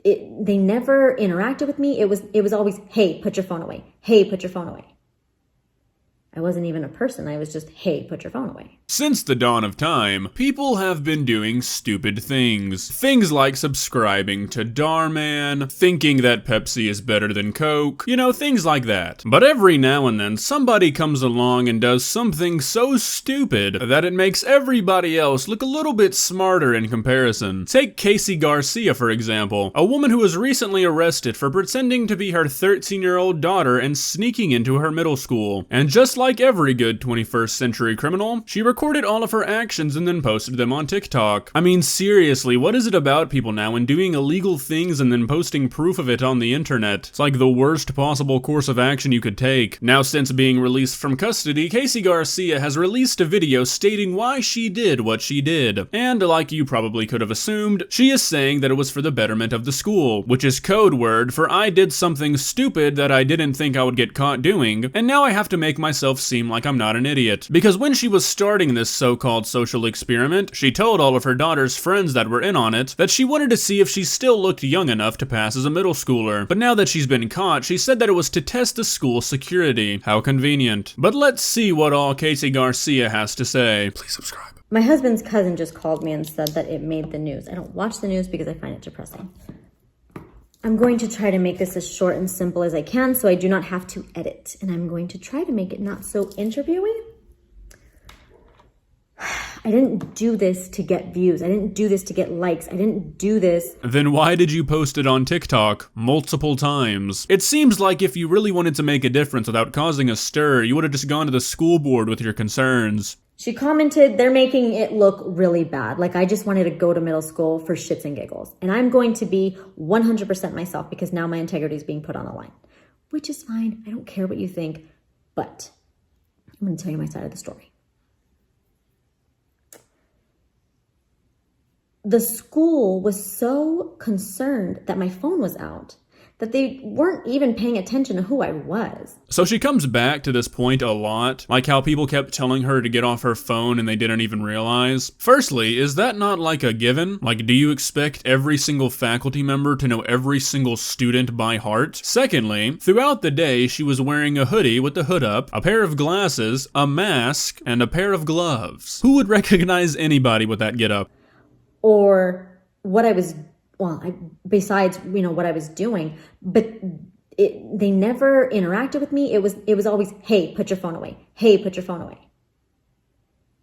they never interacted with me. It was always, hey, put your phone away. Hey, put your phone away. I wasn't even a person. I was just, hey, put your phone away. Since the dawn of time, people have been doing stupid things. Things like subscribing to Darman, thinking that Pepsi is better than Coke, things like that. But every now and then, somebody comes along and does something so stupid that it makes everybody else look a little bit smarter in comparison. Take Casey Garcia, for example, a woman who was recently arrested for pretending to be her 13-year-old daughter and sneaking into her middle school. And just like every good 21st century criminal, she recorded all of her actions and then posted them on TikTok. I mean, seriously, what is it about people now and doing illegal things and then posting proof of it on the internet? It's like the worst possible course of action you could take. Now, since being released from custody, Casey Garcia has released a video stating why she did what she did. And like you probably could have assumed, she is saying that it was for the betterment of the school, which is code word for I did something stupid that I didn't think I would get caught doing, and now I have to make myself seem like I'm not an idiot. Because when she was starting this so-called social experiment, she told all of her daughter's friends that were in on it that she wanted to see if she still looked young enough to pass as a middle schooler. But now that she's been caught, she said that it was to test the school's security. How convenient. But let's see what all Casey Garcia has to say. Please subscribe. My husband's cousin just called me and said that it made the news. I don't watch the news because I find it depressing. I'm going to try to make this as short and simple as I can so I do not have to edit. And I'm going to try to make it not so interviewy. I didn't do this to get views. I didn't do this to get likes. I didn't do this. Then why did you post it on TikTok multiple times? It seems like if you really wanted to make a difference without causing a stir, you would have just gone to the school board with your concerns. She commented, they're making it look really bad. Like I just wanted to go to middle school for shits and giggles. And I'm going to be 100% myself because now my integrity is being put on the line. Which is fine. I don't care what you think. But I'm going to tell you my side of the story. The school was so concerned that my phone was out that they weren't even paying attention to who I was. So she comes back to this point a lot, like how people kept telling her to get off her phone and they didn't even realize. Firstly, is that not like a given? Like, do you expect every single faculty member to know every single student by heart? Secondly, throughout the day, she was wearing a hoodie with the hood up, a pair of glasses, a mask, and a pair of gloves. Who would recognize anybody with that getup? Or what I was besides, what I was doing, but they never interacted with me. It was always, hey, put your phone away. Hey, put your phone away.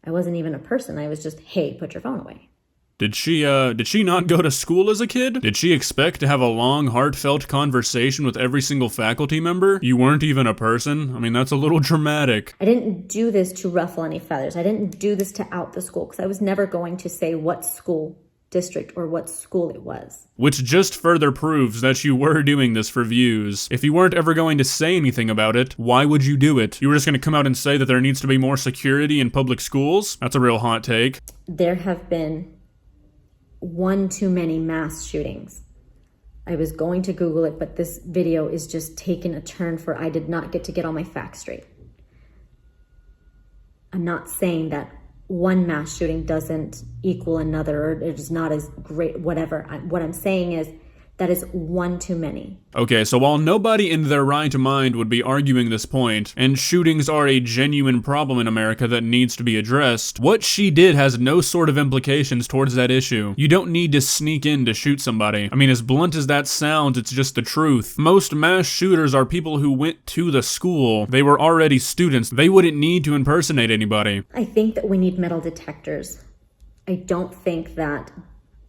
I wasn't even a person. I was just, hey, put your phone away. Did she not go to school as a kid? Did she expect to have a long, heartfelt conversation with every single faculty member? You weren't even a person? I mean, that's a little dramatic. I didn't do this to ruffle any feathers. I didn't do this to out the school because I was never going to say what school district or what school it was. Which just further proves that you were doing this for views. If you weren't ever going to say anything about it, why would you do it? You were just going to come out and say that there needs to be more security in public schools? That's a real hot take. There have been one too many mass shootings. I was going to Google it, but this video is just taking a turn for I did not get all my facts straight. I'm not saying that one mass shooting doesn't equal another, or it is not as great, whatever. What I'm saying is that is one too many. Okay, so while nobody in their right mind would be arguing this point, and shootings are a genuine problem in America that needs to be addressed, what she did has no sort of implications towards that issue. You don't need to sneak in to shoot somebody. I mean, as blunt as that sounds, it's just the truth. Most mass shooters are people who went to the school. They were already students. They wouldn't need to impersonate anybody. I think that we need metal detectors. I don't think that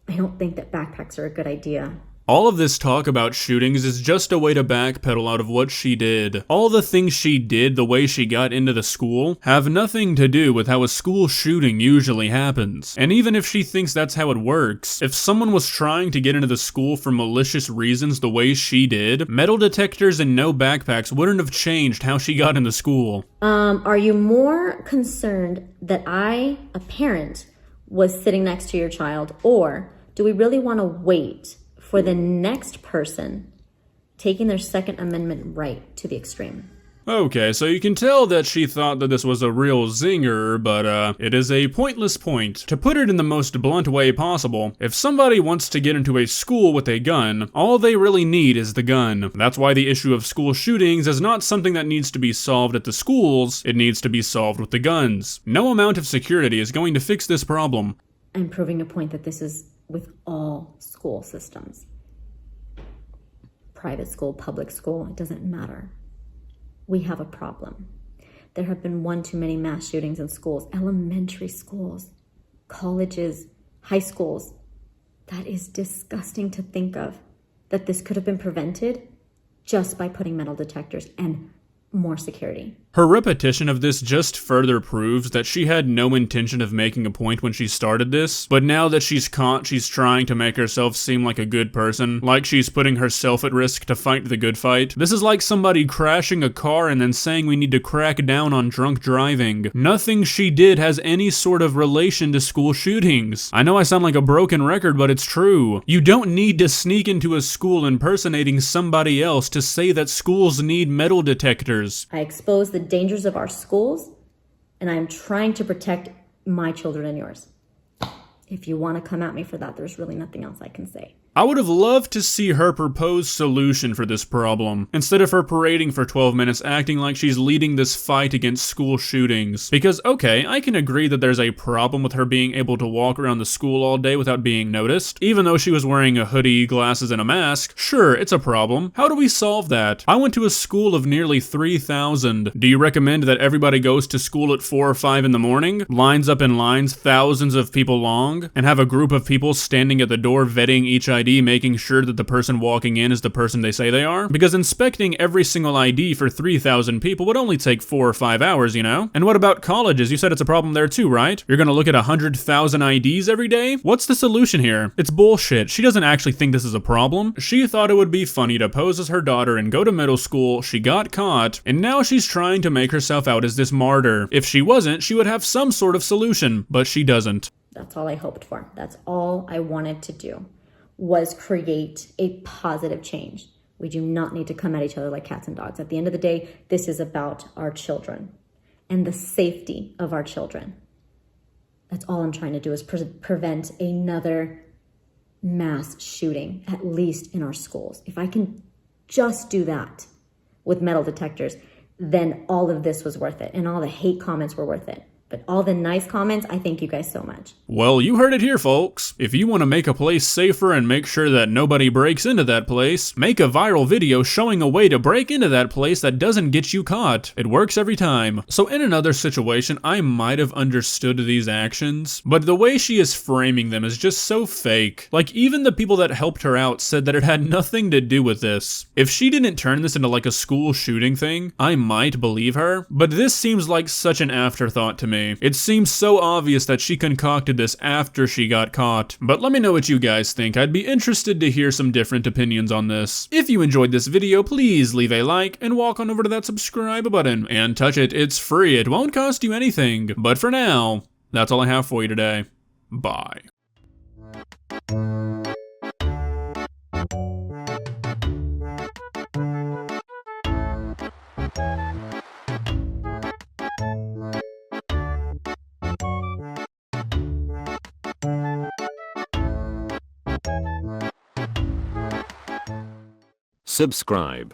backpacks are a good idea. All of this talk about shootings is just a way to backpedal out of what she did. All the things she did, the way she got into the school, have nothing to do with how a school shooting usually happens. And even if she thinks that's how it works, if someone was trying to get into the school for malicious reasons the way she did, metal detectors and no backpacks wouldn't have changed how she got into school. Are you more concerned that I, a parent, was sitting next to your child, or do we really want to wait for the next person taking their Second Amendment right to the extreme? Okay, so you can tell that she thought that this was a real zinger, but it is a pointless point. To put it in the most blunt way possible, if somebody wants to get into a school with a gun, all they really need is the gun. That's why the issue of school shootings is not something that needs to be solved at the schools, it needs to be solved with the guns. No amount of security is going to fix this problem. I'm proving a point that this is with all school systems. Private school, public school, it doesn't matter. We have a problem. There have been one too many mass shootings in schools, elementary schools, colleges, high schools. That is disgusting to think of, that this could have been prevented just by putting metal detectors and more security. Her repetition of this just further proves that she had no intention of making a point when she started this, but now that she's caught, she's trying to make herself seem like a good person, like she's putting herself at risk to fight the good fight. This is like somebody crashing a car and then saying we need to crack down on drunk driving. Nothing she did has any sort of relation to school shootings. I know I sound like a broken record, but it's true. You don't need to sneak into a school impersonating somebody else to say that schools need metal detectors. I expose the dangers of our schools, and I'm trying to protect my children and yours. If you want to come at me for that, there's really nothing else I can say. I would have loved to see her propose solution for this problem, instead of her parading for 12 minutes acting like she's leading this fight against school shootings. Because, okay, I can agree that there's a problem with her being able to walk around the school all day without being noticed. Even though she was wearing a hoodie, glasses, and a mask, sure, it's a problem. How do we solve that? I went to a school of nearly 3,000. Do you recommend that everybody goes to school at 4 or 5 in the morning, lines up in lines thousands of people long, and have a group of people standing at the door vetting each ID, making sure that the person walking in is the person they say they are? Because inspecting every single ID for 3,000 people would only take 4 or 5 hours, you know? And what about colleges? You said it's a problem there too, right? You're gonna look at 100,000 IDs every day? What's the solution here? It's bullshit. She doesn't actually think this is a problem. She thought it would be funny to pose as her daughter and go to middle school. She got caught, and now she's trying to make herself out as this martyr. If she wasn't, she would have some sort of solution, but she doesn't. That's all I hoped for. That's all I wanted to do, was create a positive change. We do not need to come at each other like cats and dogs. At the end of the day, this is about our children and the safety of our children. That's all I'm trying to do, is prevent another mass shooting, at least in our schools. If I can just do that with metal detectors, then all of this was worth it, and all the hate comments were worth it. But all the nice comments, I thank you guys so much. Well, you heard it here, folks. If you want to make a place safer and make sure that nobody breaks into that place, make a viral video showing a way to break into that place that doesn't get you caught. It works every time. So in another situation, I might have understood these actions, but the way she is framing them is just so fake. Like, even the people that helped her out said that it had nothing to do with this. If she didn't turn this into like a school shooting thing, I might believe her, but this seems like such an afterthought to me. It seems so obvious that she concocted this after she got caught. But let me know what you guys think. I'd be interested to hear some different opinions on this. If you enjoyed this video, please leave a like and walk on over to that subscribe button and touch it. It's free. It won't cost you anything. But for now, that's all I have for you today. Bye. Subscribe.